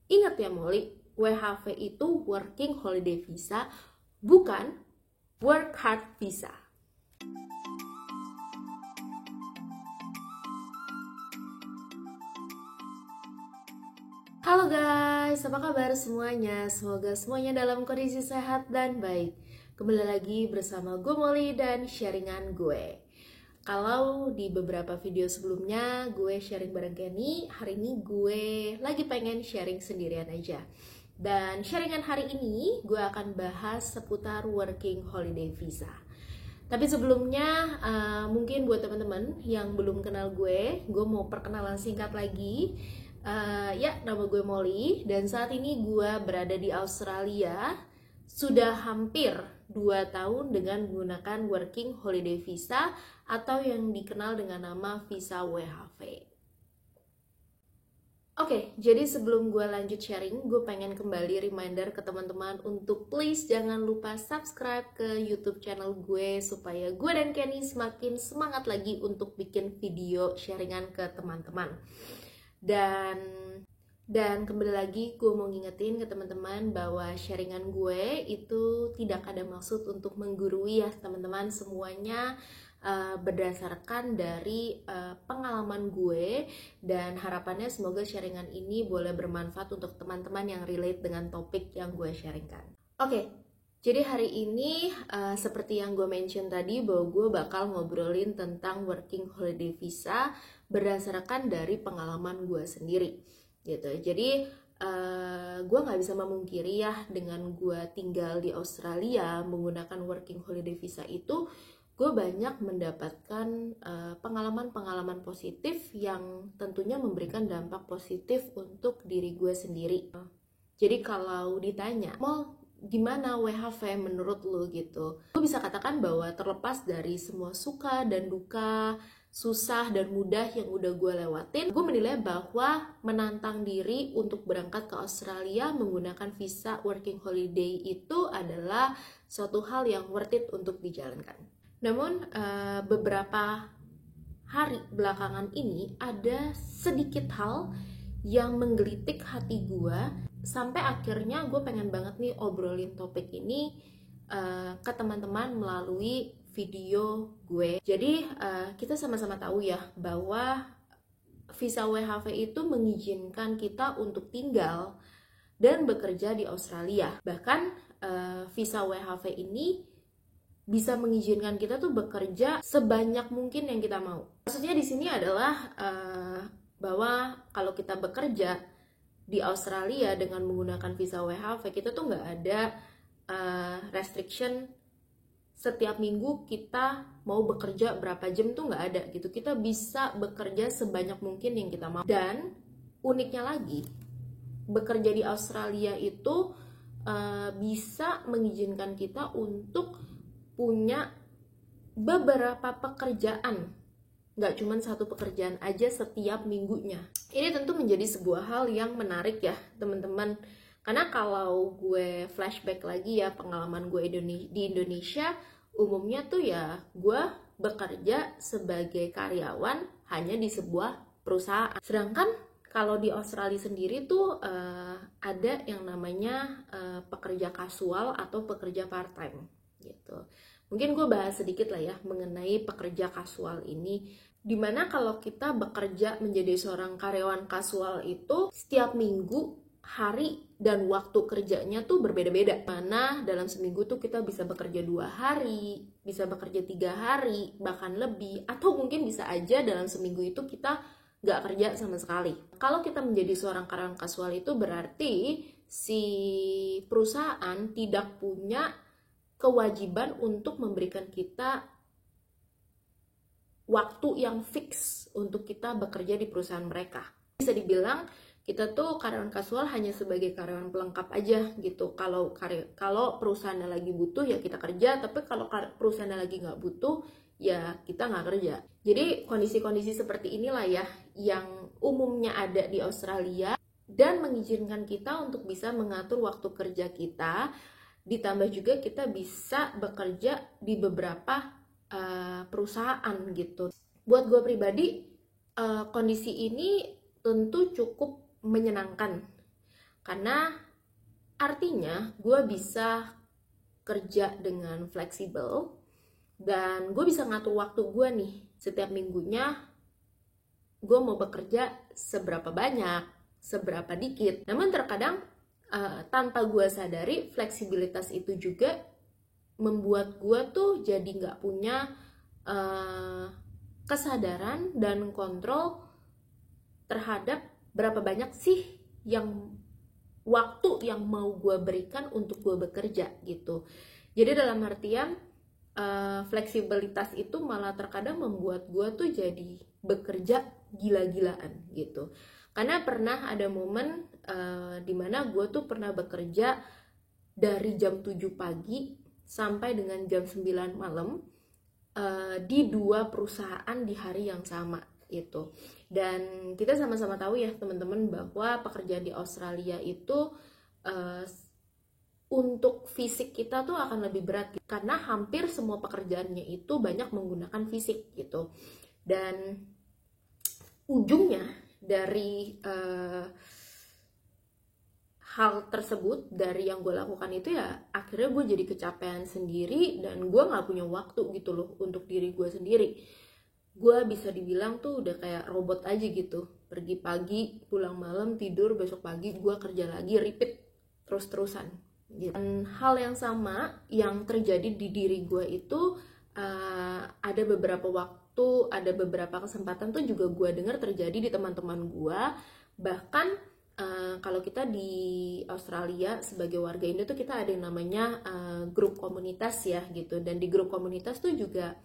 Ingat ya Molly, WHV itu Working Holiday Visa, bukan Work Hard Visa. Halo guys, apa kabar semuanya? Semoga semuanya dalam kondisi sehat dan baik. Kembali lagi bersama gue Molly dan sharingan gue. Kalau di beberapa video sebelumnya gue sharing bareng Kenny, hari ini gue lagi pengen sharing sendirian aja. Dan sharingan hari ini gue akan bahas seputar Working Holiday Visa. Tapi sebelumnya, mungkin buat teman-teman yang belum kenal gue mau perkenalan singkat lagi. Ya, nama gue Molly dan saat ini gue berada di Australia. Sudah hampir 2 tahun dengan menggunakan Working Holiday Visa atau yang dikenal dengan nama Visa WHV. Oke, jadi sebelum gue lanjut sharing, gue pengen kembali reminder ke teman-teman untuk please jangan lupa subscribe ke YouTube channel gue supaya gue dan Kenny semakin semangat lagi untuk bikin video sharingan ke teman-teman. Dan kembali lagi gue mau ngingetin ke teman-teman bahwa sharingan gue itu tidak ada maksud untuk menggurui ya teman-teman, semuanya berdasarkan dari pengalaman gue dan harapannya semoga sharingan ini boleh bermanfaat untuk teman-teman yang relate dengan topik yang gue sharingkan. Oke, jadi hari ini seperti yang gue mention tadi bahwa gue bakal ngobrolin tentang Working Holiday Visa berdasarkan dari pengalaman gue sendiri gitu. Jadi gue nggak bisa memungkiri ya, dengan gue tinggal di Australia menggunakan Working Holiday Visa itu gue banyak mendapatkan pengalaman-pengalaman positif yang tentunya memberikan dampak positif untuk diri gue sendiri. Jadi kalau ditanya, mau gimana WHV menurut lo gitu, gue bisa katakan bahwa terlepas dari semua suka dan duka, susah dan mudah yang udah gue lewatin, gue menilai bahwa menantang diri untuk berangkat ke Australia menggunakan visa Working Holiday itu adalah suatu hal yang worth it untuk dijalankan. Namun beberapa hari belakangan ini ada sedikit hal yang menggelitik hati gue sampai akhirnya gue pengen banget nih obrolin topik ini ke teman-teman melalui video gue. Jadi kita sama-sama tahu ya bahwa visa WHV itu mengizinkan kita untuk tinggal dan bekerja di Australia. Bahkan visa WHV ini bisa mengizinkan kita tuh bekerja sebanyak mungkin yang kita mau. Maksudnya di sini adalah bahwa kalau kita bekerja di Australia dengan menggunakan visa WHV, kita tuh nggak ada restriction setiap minggu kita mau bekerja berapa jam tuh nggak ada gitu. Kita bisa bekerja sebanyak mungkin yang kita mau. Dan uniknya lagi, bekerja di Australia itu bisa mengizinkan kita untuk punya beberapa pekerjaan, nggak cuma satu pekerjaan aja setiap minggunya. Ini tentu menjadi sebuah hal yang menarik ya teman-teman, karena kalau gue flashback lagi ya pengalaman gue di Indonesia, umumnya tuh ya gue bekerja sebagai karyawan hanya di sebuah perusahaan. Sedangkan kalau di Australia sendiri tuh ada yang namanya pekerja kasual atau pekerja part-time gitu. Mungkin gue bahas sedikit lah ya mengenai pekerja kasual ini, dimana kalau kita bekerja menjadi seorang karyawan kasual itu setiap minggu hari dan waktu kerjanya tuh berbeda-beda. Mana dalam seminggu tuh kita bisa bekerja 2 hari, bisa bekerja 3 hari, bahkan lebih, atau mungkin bisa aja dalam seminggu itu kita nggak kerja sama sekali. Kalau kita menjadi seorang karyawan kasual itu berarti si perusahaan tidak punya kewajiban untuk memberikan kita waktu yang fix untuk kita bekerja di perusahaan mereka. Bisa dibilang kita tuh karyawan kasual hanya sebagai karyawan pelengkap aja gitu. Kalau perusahaannya lagi butuh ya kita kerja, tapi kalau perusahaannya lagi nggak butuh ya kita nggak kerja. Jadi kondisi-kondisi seperti inilah ya yang umumnya ada di Australia dan mengizinkan kita untuk bisa mengatur waktu kerja kita. Ditambah juga kita bisa bekerja di beberapa perusahaan gitu. Buat gue pribadi, kondisi ini tentu cukup menyenangkan Karena artinya gue bisa kerja dengan fleksibel dan gue bisa ngatur waktu gue nih. Setiap minggunya gue mau bekerja seberapa banyak, seberapa dikit. Namun terkadang tanpa gue sadari, fleksibilitas itu juga membuat gue tuh jadi nggak punya kesadaran dan kontrol terhadap berapa banyak sih yang waktu yang mau gue berikan untuk gue bekerja gitu. Jadi dalam artian fleksibilitas itu malah terkadang membuat gue tuh jadi bekerja gila-gilaan gitu. Karena pernah ada momen dimana gue tuh pernah bekerja dari jam 7 pagi sampai dengan jam 9 malam di 2 perusahaan di hari yang sama itu. Dan kita sama-sama tahu ya teman-teman bahwa pekerjaan di Australia itu untuk fisik kita tuh akan lebih berat karena hampir semua pekerjaannya itu banyak menggunakan fisik gitu. Dan ujungnya dari hal tersebut, dari yang gue lakukan itu ya akhirnya gue jadi kecapean sendiri dan gue gak punya waktu gitu loh untuk diri gue sendiri. Gue bisa dibilang tuh udah kayak robot aja gitu, pergi pagi, pulang malam, tidur, besok pagi gue kerja lagi, repeat terus-terusan gitu. Dan hal yang sama yang terjadi di diri gue itu ada beberapa waktu, ada beberapa kesempatan tuh juga gue dengar terjadi di teman-teman gue. Bahkan kalau kita di Australia sebagai warga Indo tuh kita ada yang namanya grup komunitas ya gitu. Dan di grup komunitas tuh juga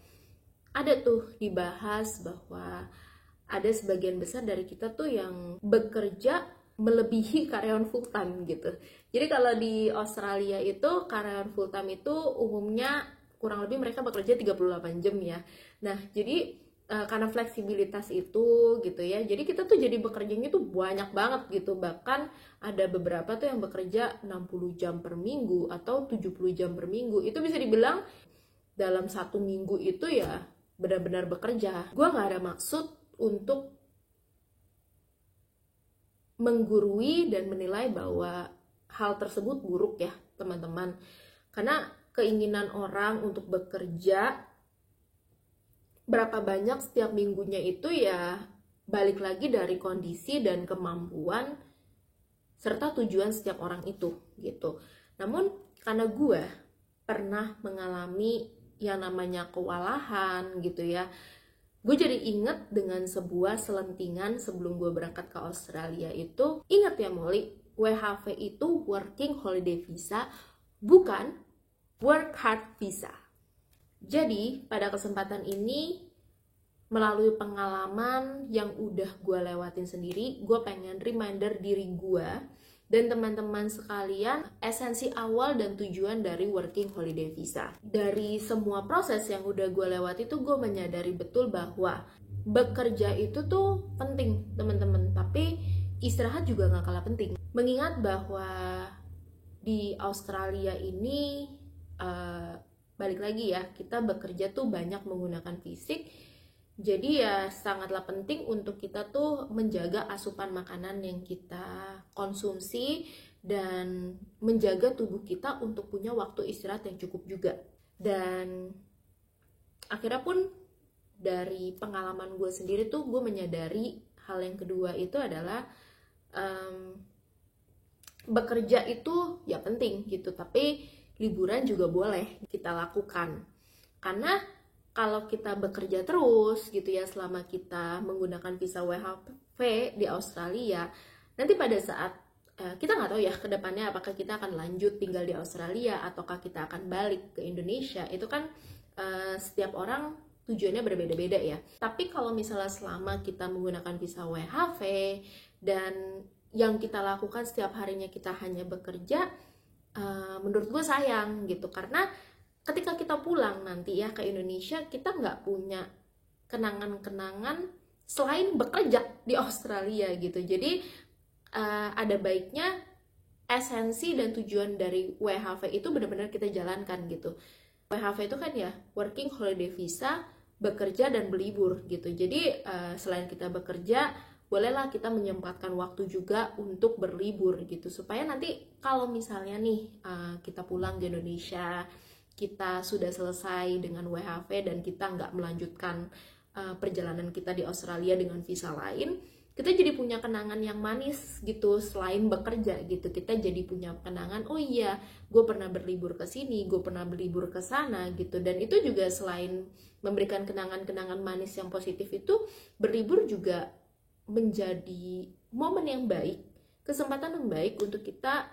ada tuh dibahas bahwa ada sebagian besar dari kita tuh yang bekerja melebihi karyawan full time gitu. Jadi kalau di Australia itu karyawan full time itu umumnya kurang lebih mereka bekerja 38 jam ya. Nah, jadi karena fleksibilitas itu gitu ya. Jadi kita tuh jadi bekerjanya tuh banyak banget gitu. Bahkan ada beberapa tuh yang bekerja 60 jam per minggu atau 70 jam per minggu. Itu bisa dibilang dalam 1 minggu itu ya benar-benar bekerja. Gue gak ada maksud untuk menggurui dan menilai bahwa hal tersebut buruk ya teman-teman. Karena keinginan orang untuk bekerja berapa banyak setiap minggunya itu ya balik lagi dari kondisi dan kemampuan serta tujuan setiap orang itu gitu. Namun karena gue pernah mengalami yang namanya kewalahan gitu ya, gue jadi inget dengan sebuah selentingan sebelum gue berangkat ke Australia itu. Ingat ya Molly, WHV itu Working Holiday Visa, bukan Work Hard Visa. Jadi pada kesempatan ini, melalui pengalaman yang udah gue lewatin sendiri, gue pengen reminder diri gue dan teman-teman sekalian esensi awal dan tujuan dari Working Holiday Visa. Dari semua proses yang udah gue lewati tuh gue menyadari betul bahwa bekerja itu tuh penting teman-teman, tapi istirahat juga gak kalah penting. Mengingat bahwa di Australia ini balik lagi ya, kita bekerja tuh banyak menggunakan fisik. Jadi ya sangatlah penting untuk kita tuh menjaga asupan makanan yang kita konsumsi dan menjaga tubuh kita untuk punya waktu istirahat yang cukup juga. Dan akhirnya pun dari pengalaman gue sendiri tuh gue menyadari hal yang kedua itu adalah bekerja itu ya penting gitu, tapi liburan juga boleh kita lakukan. Karena kalau kita bekerja terus gitu ya selama kita menggunakan visa WHV di Australia, nanti pada saat kita nggak tahu ya kedepannya apakah kita akan lanjut tinggal di Australia ataukah kita akan balik ke Indonesia. Itu kan setiap orang tujuannya berbeda-beda ya. Tapi kalau misalnya selama kita menggunakan visa WHV dan yang kita lakukan setiap harinya kita hanya bekerja, menurut gue sayang gitu. Karena ketika kita pulang nanti ya ke Indonesia, kita nggak punya kenangan-kenangan selain bekerja di Australia gitu. Jadi ada baiknya esensi dan tujuan dari WHV itu benar-benar kita jalankan gitu. WHV itu kan ya Working Holiday Visa, bekerja dan berlibur gitu. Jadi selain kita bekerja, bolehlah kita menyempatkan waktu juga untuk berlibur gitu, supaya nanti kalau misalnya nih kita pulang ke Indonesia, kita sudah selesai dengan WHV dan kita nggak melanjutkan perjalanan kita di Australia dengan visa lain, kita jadi punya kenangan yang manis gitu. Selain bekerja gitu, kita jadi punya kenangan, oh iya gue pernah berlibur ke sini, gue pernah berlibur ke sana gitu. Dan itu juga selain memberikan kenangan-kenangan manis yang positif, itu berlibur juga menjadi momen yang baik, kesempatan yang baik untuk kita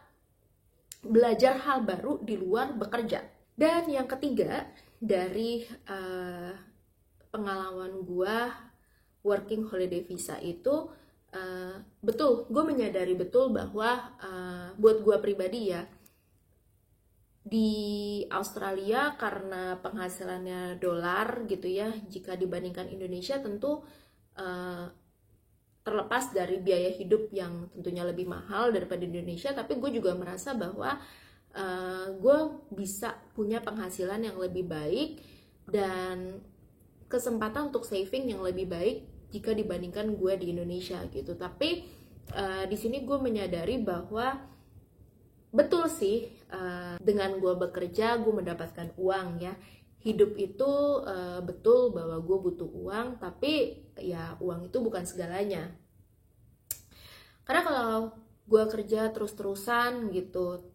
belajar hal baru di luar bekerja. Dan yang ketiga dari pengalaman gue working holiday visa itu, betul, gue menyadari betul bahwa buat gue pribadi ya, di Australia karena penghasilannya dolar gitu ya, jika dibandingkan Indonesia tentu terlepas dari biaya hidup yang tentunya lebih mahal daripada Indonesia, tapi gue juga merasa bahwa gue bisa punya penghasilan yang lebih baik dan kesempatan untuk saving yang lebih baik jika dibandingkan gue di Indonesia gitu. Tapi di sini gue menyadari bahwa betul sih, dengan gue bekerja gue mendapatkan uang ya. Hidup itu betul bahwa gue butuh uang, tapi ya uang itu bukan segalanya. Karena kalau gue kerja terus-terusan gitu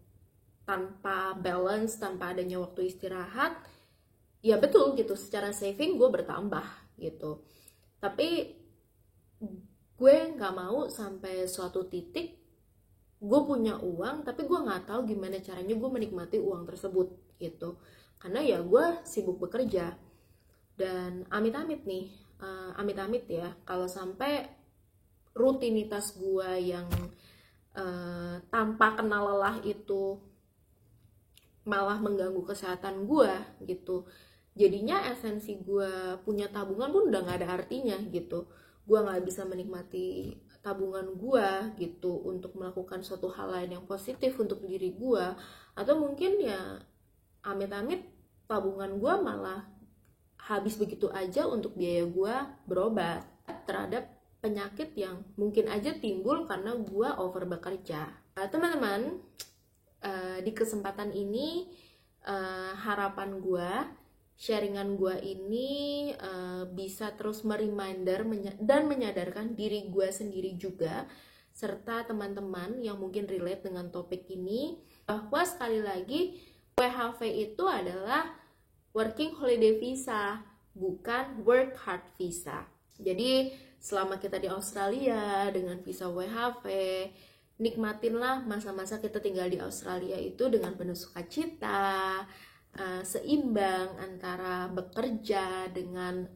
tanpa balance, tanpa adanya waktu istirahat, ya betul gitu, secara saving gue bertambah gitu. Tapi gue nggak mau sampai suatu titik gue punya uang tapi gue nggak tahu gimana caranya gue menikmati uang tersebut gitu. Karena ya gue sibuk bekerja. Dan amit-amit nih, amit-amit ya, kalau sampai rutinitas gue yang tanpa kenal lelah itu malah mengganggu kesehatan gue gitu, jadinya esensi gue punya tabungan pun udah gak ada artinya gitu. Gue gak bisa menikmati tabungan gue gitu untuk melakukan suatu hal lain yang positif untuk diri gue. Atau mungkin ya amit-amit tabungan gue malah habis begitu aja untuk biaya gue berobat terhadap penyakit yang mungkin aja timbul karena gue over bekerja. Teman-teman, di kesempatan ini harapan gue, sharingan gue ini bisa terus mereminder dan menyadarkan diri gue sendiri juga, serta teman-teman yang mungkin relate dengan topik ini, bahwa sekali lagi WHV itu adalah working holiday visa, bukan work hard visa. Jadi selama kita di Australia dengan visa WHV, nikmatinlah masa-masa kita tinggal di Australia itu dengan penuh sukacita, seimbang antara bekerja dengan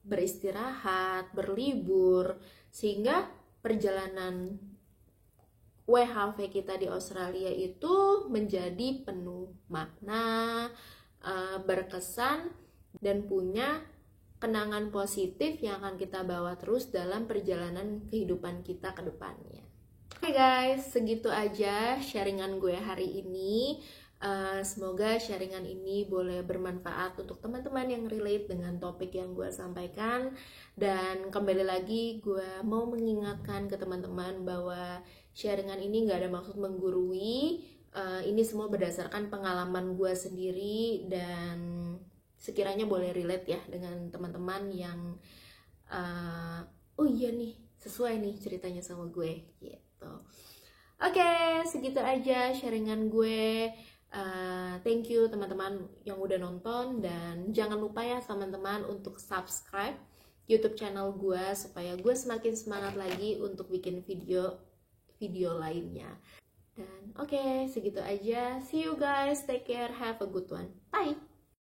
beristirahat, berlibur, sehingga perjalanan WHV kita di Australia itu menjadi penuh makna, berkesan, dan punya kenangan positif yang akan kita bawa terus dalam perjalanan kehidupan kita ke depannya. Oke guys, segitu aja sharingan gue hari ini. Semoga sharingan ini boleh bermanfaat untuk teman-teman yang relate dengan topik yang gue sampaikan. Dan kembali lagi gue mau mengingatkan ke teman-teman bahwa sharingan ini gak ada maksud menggurui. Ini semua berdasarkan pengalaman gue sendiri dan sekiranya boleh relate ya dengan teman-teman yang oh iya nih, sesuai nih ceritanya sama gue gitu. Oke, segitu aja sharingan gue. Thank you teman-teman yang udah nonton, dan jangan lupa ya teman-teman untuk subscribe YouTube channel gue supaya gue semakin semangat lagi untuk bikin video lainnya. Dan oke, segitu aja. See you guys, take care, have a good one. Bye.